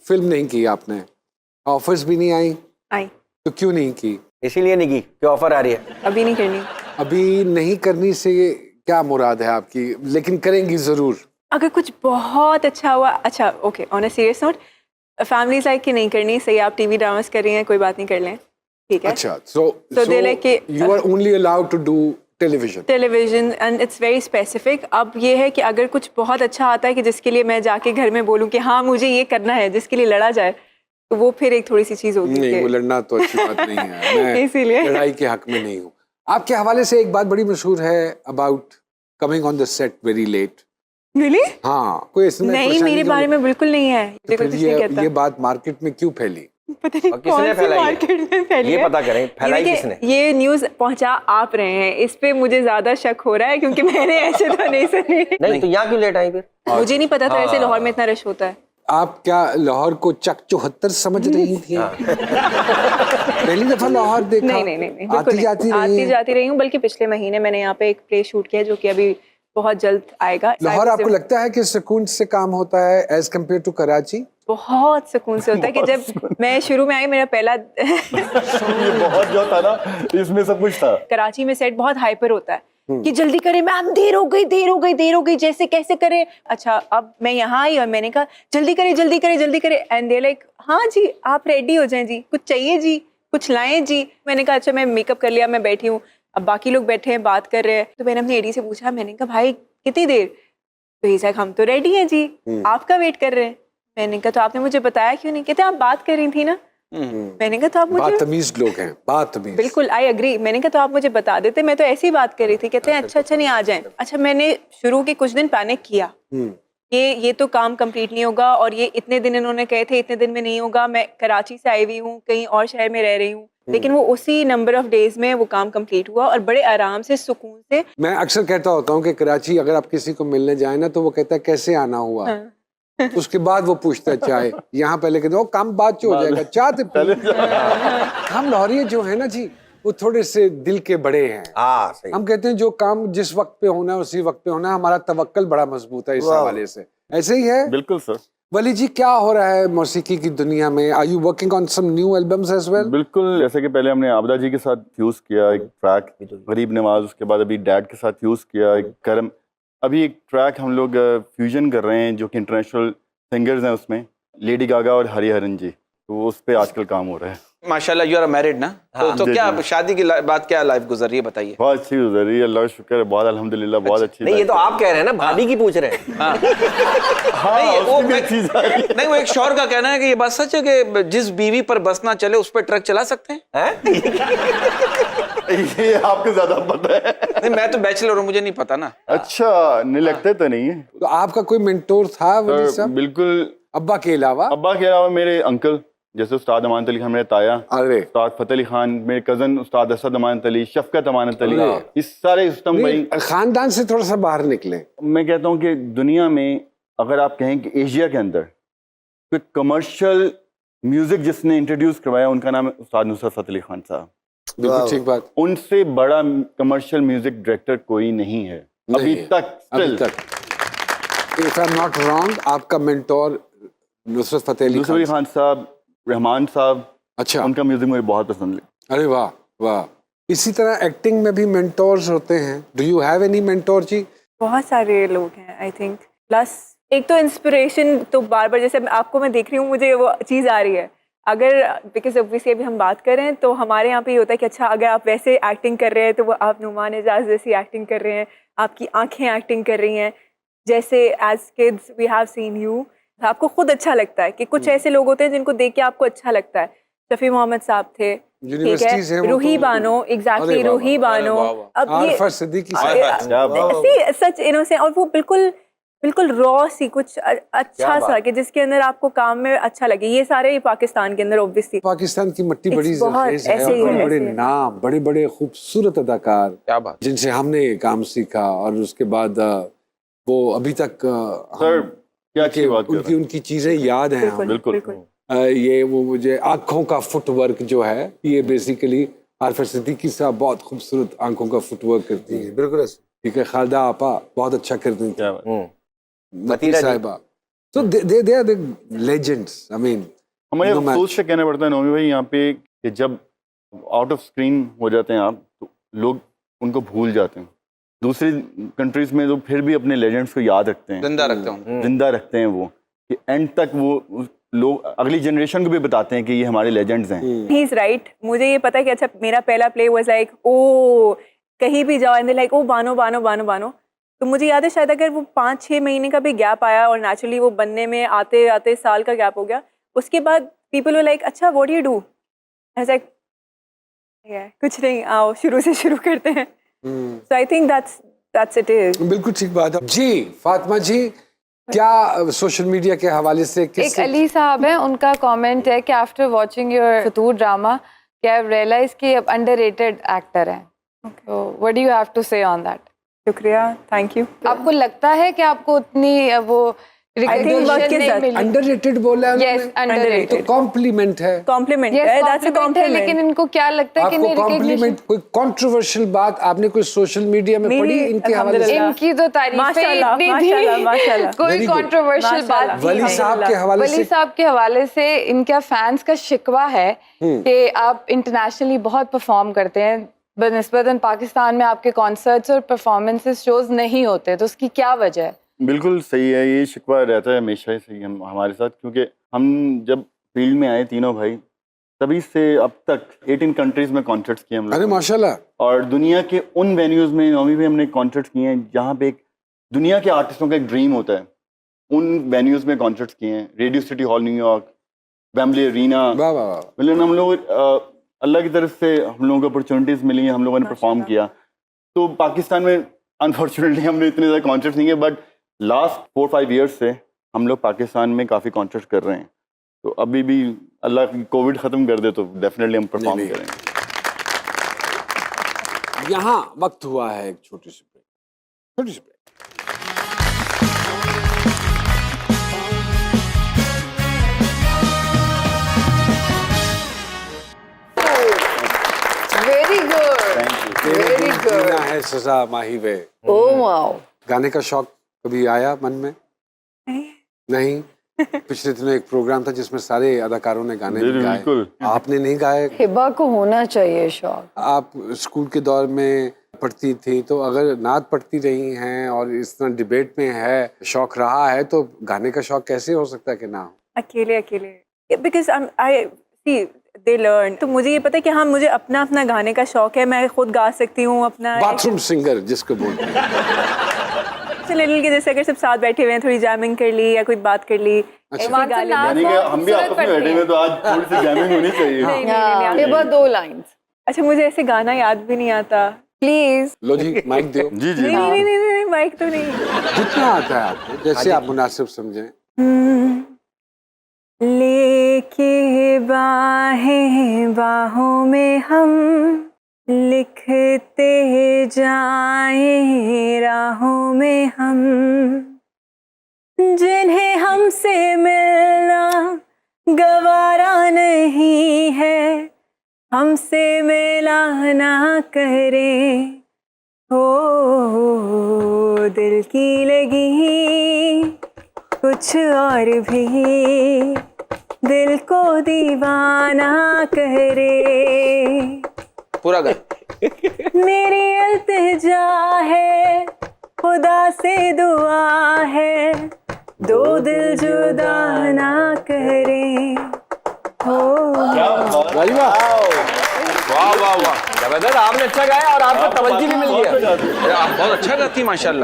Film नहीं की आपने, ऑफर्स भी नहीं आई, आई तो क्यों नहीं की? इसीलिए नहीं की कि ऑफर आ रही है। अभी नहीं करनी। अभी नहीं करनी से क्या मुराद है आपकी, लेकिन करेंगी जरूर? अगर कुछ बहुत अच्छा हुआ, अच्छा okay, on a serious note, families like कि नहीं करनी, सही आप टीवी ड्रामास कर रही हैं, कोई बात नहीं, कर लें, ठीक है। अच्छा, so they like कि you are only allowed to do television. Television and it's very specific. अब ये है कि अगर कुछ बहुत अच्छा आता है कि जिसके लिए मैं जाके घर में बोलूँ कि हाँ मुझे ये करना है, जिसके लिए लड़ा जाए, तो वो फिर एक थोड़ी सी चीज़ होती है। नहीं, वो लड़ना तो अच्छी बात नहीं है, मैं इसीलिए लड़ाई के हक में नहीं हूँ। आपके हवाले से एक बात बड़ी मशहूर है about coming on the set very late. Really? हाँ, कोई इसमें नहीं, परेशानी मेरे तो बारे में बिल्कुल नहीं है, तो ये कोई फिर कुछ नहीं कहता। ये बात मार्केट में क्यों फैली? पता नहीं और किसने कौन सी फैलाई है? मार्केट में फैली ये है। पता करें, फैलाई देखिए, किसने? ये न्यूज़ पहुंचा आप रहे हैं, इस पे मुझे ज्यादा शक हो रहा है क्योंकि मैंने ऐसे तो नहीं सुनी। नहीं तो यहाँ क्यों लेट आई फिर? मुझे नहीं पता था ऐसे लाहौर में इतना रश होता है। आप क्या लाहौर को चक 74 समझ रही थी? पहली दफा लाहौर देखा? नहीं नहीं नहीं, नहीं बिल्कुल आती नहीं। जाती रही आती हैं? जाती रही हूँ, बल्कि पिछले महीने मैंने यहाँ पे एक प्ले शूट किया जो कि अभी बहुत जल्द आएगा। लाहौर आपको लगता है कि सुकून से काम होता है एज कम्पेयर टू कराची? बहुत सुकून से होता है कि जब मैं शुरू में आई, मेरा पहला ये बहुत जो था ना, इसमें सब कुछ था। कराची में सेट बहुत हाइपर होता है कि जल्दी करें मैम, देर हो गई देर हो गई देर हो गई, जैसे कैसे करें। अच्छा, अब मैं यहाँ आई और मैंने कहा जल्दी करें जल्दी करें जल्दी करें, एंड दे लाइक हाँ जी आप रेडी हो जाएं जी, कुछ चाहिए जी, कुछ लाएं जी। मैंने कहा अच्छा, मैं मेकअप कर लिया, मैं बैठी हूँ, अब बाकी लोग बैठे हैं बात कर रहे हैं। तो मैंने अपने एडी से पूछा, मैंने कहा भाई कितनी देर? तो ही हम तो रेडी हैं जी, आपका वेट कर रहे हैं। मैंने कहा तो आपने मुझे बताया क्यों नहीं? कहते आप बात कर रही थी ना। मैंने कहा तो आप मुझे, बदतमीज लोग हैं, बदतमीज। बिल्कुल आई एग्री। मैंने कहा तो आप मुझे बता देते, मैं तो ऐसी ही बात कर रही थी। कहते हैं अच्छा अच्छा नहीं आ जाएं। अच्छा, मैंने शुरू के कुछ दिन पैनिक किया, ये तो काम कंप्लीट नहीं होगा, और ये इतने दिन इन्होंने कहे थे इतने दिन में नहीं होगा। मैं कराची से आई हुई हूँ, कहीं और शहर में रह रही हूँ, लेकिन वो उसी नंबर ऑफ डेज में वो काम कंप्लीट हुआ और बड़े आराम से सुकून से। मैं अक्सर कहता होता हूँ कि कराची अगर आप किसी को मिलने जाए ना, तो वो कहता है कैसे आना हुआ। हाँ। उसके बाद वो पूछता है चाय। यहाँ पहले कहते हो काम बाद जो हो जाएगा, चाय तो पी। हम लाहौरी जो है ना जी, वो थोड़े से दिल के बड़े हैं। सही। हम कहते हैं जो काम जिस वक्त पे होना है उसी वक्त पे होना है। हमारा तवक्कल बड़ा मजबूत है इस हवाले से। ऐसे ही है? बिल्कुल सर। वली जी, क्या हो रहा है मौसीकी की दुनिया में? Are you working on some new albums as well? बिल्कुल, जैसे कि पहले हमने आबदा जी के साथ फ्यूज किया एक ट्रैक, गरीब नवाज, उसके बाद अभी डैड के साथ फ्यूज किया एक करम। अभी एक ट्रैक हम लोग फ्यूजन कर रहे हैं जो कि इंटरनेशनल सिंगर्स हैं, उसमें लेडी गागा और हरिहरन जी, तो उस पे आजकल काम हो रहा है। माशाल्लाह यू आर मैरिड ना? तो जी, क्या जी। शादी की बाद क्या लाइफ गुजर रही है बताइए। बहुत अच्छी गुजर रही है, अल्लाह का शुक्र है, बहुत अल्हम्दुलिल्लाह, बहुत अच्छी। नहीं, ये तो आप कह रहे हैं ना, भाभी की पूछ रहे हैं। नहीं, नहीं, वो एक शौहर का कहना है कि ये बात सच है कि जिस बीवी पर बस ना चले उस पर ट्रक चला सकते हैं। ये आपको ज्यादा पता है। नहीं, मैं तो बैचलर हूँ, मुझे नहीं पता ना। अच्छा, नहीं लगता तो नहीं है। तो आपका कोई मेंटोर था वली साहब, बिल्कुल, अब्बा के अलावा? अब्बा के अलावा मेरे अंकल जैसे उस्ताद अमानत अली खान, मेरे ताया, अरे उस्ताद फतेह अली खान, मेरे कजन उस्ताद असद अमानत अली, शफकत अमानत अली, इस सारे उस्तम भाई। नहीं, खानदान से थोड़ा सा बाहर निकले। मैं कहता हूँ कि दुनिया में अगर आप कहें कि एशिया के अंदर कोई कमर्शियल म्यूजिक जिसने इंट्रोड्यूस करवाया, उनका नाम है उस्ताद नुसरत फतेह अली खान साहब। बिल्कुल ठीक बात। उनसे बड़ा कमर्शियल म्यूजिक डायरेक्टर कोई नहीं है अभी तक। अभी तक। If I am not wrong, आपका मेंटोर नुसरत फतेह अली नुसरत अली खान साहब, रहमान साहब, अच्छा, उनका म्यूजिक मुझे बहुत पसंद है। अरे वाह वाह। इसी तरह एक्टिंग में भी मेंटोर्स होते हैं। Do you have any mentor जी? बहुत सारे लोग हैं आई थिंक। प्लस एक तो इंस्पिरेशन तो बार बार, जैसे आपको मैं देख रही हूँ, मुझे वो चीज़ आ रही है। अगर बिकॉज ऑब्वियसली अभी हम बात कर रहे हैं तो हमारे यहाँ पे ये होता है कि अच्छा अगर आप वैसे एक्टिंग कर रहे हैं तो वो आप नुमान एजाज जैसी एक्टिंग कर रहे हैं, आपकी आंखें एक्टिंग कर रही हैं, जैसे as kids we have seen you. आपको खुद अच्छा लगता है कि कुछ ऐसे लोग होते हैं जिनको देख के आपको अच्छा लगता है। शफी मोहम्मद साहब थे, ठीक है, रूही बानो, एग्जैक्टली रूही बानो। अब ये सच इनोसेंट, और वो बिल्कुल बिल्कुल रॉ सी कुछ अच्छा सा कि जिसके अंदर आपको काम में अच्छा लगे। ये सारे पाकिस्तान के अंदर ऑब्वियसली, पाकिस्तान की मट्टी बड़ी बहुत है, ऐसे ही है, बड़े ऐसे ही। नाम, बड़े बड़े खूबसूरत अदाकार, क्या बात। जिनसे हमने काम सीखा, और उसके बाद वो अभी तक सर क्या अच्छी बात कर रहे हैं। उनकी चीजें याद हैं हमें। बिल्कुल। ये वो मुझे आंखों का फुटवर्क जो है, ये बेसिकली आरफा सिद्दीकी साहब बहुत खूबसूरत आंखों का फुटवर्क करती है। बिल्कुल ठीक है, खालिदा आपा बहुत अच्छा करती क्या थी, बात। नफी साहिबा So they are the legends. I mean, हमें no matter- अफसोस से कहना पड़ता है नौमी भाई यहाँ पे कि जब आउट ऑफ स्क्रीन हो जाते हैं आप तो लोग उनको भूल जाते हैं। दूसरी कंट्रीज में तो फिर भी अपने लेजेंड्स को याद रखते हैं, जिंदा रखते हैं। जिंदा रखते हैं वो कि एंड तक वो लोग अगली जनरेशन को भी बताते हैं कि ये हमारे लेजेंड्स हैं। He is right. मुझे ये पता है कि अच्छा मेरा पहला प्ले वाज लाइक ओ कहीं भी जाओ and they like oh Bano Bano Bano Bano. तो मुझे याद है शायद अगर वो 5-6 महीने का भी गैप आया और नेचुरली वो बनने में आते आते साल का गैप हो गया, उसके बाद पीपल वर लाइक अच्छा what do you do, I was like कुछ नहीं, आओ शुरू से शुरू करते हैं। So I think that's it is. बिल्कुल ठीक बात है जी। फातिमा जी, क्या सोशल मीडिया के हवाले से एक अली साहब है, उनका कमेंट है कि after watching your Fitoor drama कि आई रियलाइज कि अब अंडररेटेड एक्टर हैं, तो what do you have to say on that? शुक्रिया, थैंक यू। आपको लगता है कि आपको उतनी वो वक्त के साथ अंडररेटेड बोला है यस उन्होंने? अंडररेटेड तो कॉम्प्लीमेंट है। कॉम्प्लीमेंट यस है, दैट्स अ कॉम्प्लीमेंट है, लेकिन कॉम्प्लीमेंट। इनको क्या लगता है कि आपको नहीं कॉम्प्लीमेंट रिकॉग्निशन कोई कंट्रोवर्शियल बात आपने कोई सोशल मीडिया में नहीं, पढ़ी नहीं, इनके हवाले से? अल्हम्दुलिल्लाह। इनकी तो तारीफें माशाल्लाह, इतनी माशाल्लाह, थी, माशाल्लाह। कोई Very good. कंट्रोवर्शियल बात माशाल्लाह। नहीं वली है। साहब के हवाले वली से साहब के हवाले से इनका फैंस का शिकवा है कि आप इंटरनेशनली बहुत परफॉर्म करते हैं, बनिस्बतन पाकिस्तान में आपके कॉन्सर्ट्स और परफॉर्मेंसेस शोज नहीं होते, तो उसकी क्या वजह है? बिल्कुल सही है, ये शिकवा रहता है हमेशा ही सही हमारे साथ, क्योंकि हम जब फील्ड में आए तीनों भाई तभी से अब तक 18 कंट्रीज में कॉन्सर्ट्स किए हम अरे लोग, माशाल्लाह। और दुनिया के उन वेन्यूज़ में नौवीं में हमने कॉन्सर्ट्स किए हैं जहाँ पे एक दुनिया के आर्टिस्टों का एक ड्रीम होता है, उन वेन्यूज़ में कॉन्सर्ट्स किए हैं। Radio City Hall New York, Wembley Arena, वाह वाह वाह। मतलब हम लोग अल्लाह की तरफ से हम लोगों को अपॉर्चुनिटीज़ मिली हैं, हम लोगों ने परफॉर्म किया। तो पाकिस्तान में अनफॉर्चुनेटली हमने इतने ज़्यादा कॉन्सर्ट्स नहीं किए, बट लास्ट 4-5 ईयर्स से हम लोग पाकिस्तान में काफ़ी कॉन्सर्ट्स कर रहे हैं। तो अभी भी अल्लाह कोविड ख़त्म कर दे तो डेफिनेटली हम परफॉर्म नहीं। करेंगे। यहाँ वक्त हुआ है एक छोटी सी ब्रेक, छोटी सी break. Very good, very good. जीना है सजा माही वे। Oh wow. गाने का शौक कभी आया मन में? नहीं। पिछले दिनों एक प्रोग्राम था जिसमें सारे अदाकारों ने गाने गाए, बिल्कुल। आपने नहीं गाए। हिबा को होना चाहिए शौक। आप स्कूल के दौर में पढ़ती थी, तो अगर नात पढ़ती रही हैं और इस तरह डिबेट में है, शौक रहा है, तो गाने का शौक कैसे हो सकता है कि ना हो? अकेले because I C they learn. तो मुझे ये पता है कि हाँ मुझे अपना गाने का शौक है, मैं खुद गा सकती हूँ अपना बाथरूम सिंगर जिसको बोलते हैं। लिटिल के जैसे अगर सब साथ बैठे हुए हैं, थोड़ी जैमिंग कर ली या कोई बात कर ली। अच्छा। ऐसे गा लेना। यानी कि हम भी आपस में बैठे हुए तो आज थोड़ी सी जैमिंग होनी चाहिए। नहीं, हिबा 2 लाइंस। अच्छा मुझे ऐसे गाना याद भी नहीं आता, प्लीज। लो जी माइक दो। जी जी। नहीं माइक तो नहीं। जितना आता है आपको, जैसे आप मुनासिब समझें। लेके बाहें बाहों में हम लिखते जाएं राहों में हम, जिन्हें हमसे मिलना गवारा नहीं है, हमसे मिला ना करें। हो दिल की लगी कुछ और भी, दिल को दीवाना करे। पूरा गा। मेरी इल्तिजा है, खुदा से दुआ है, दो दिल जुदा ना करे। हो वाह वाह वाह, जबरदस्त। आपने अच्छा गाया और आपको तवज्जो भी मिल गया। आप बहुत अच्छा गाती माशाल्लाह।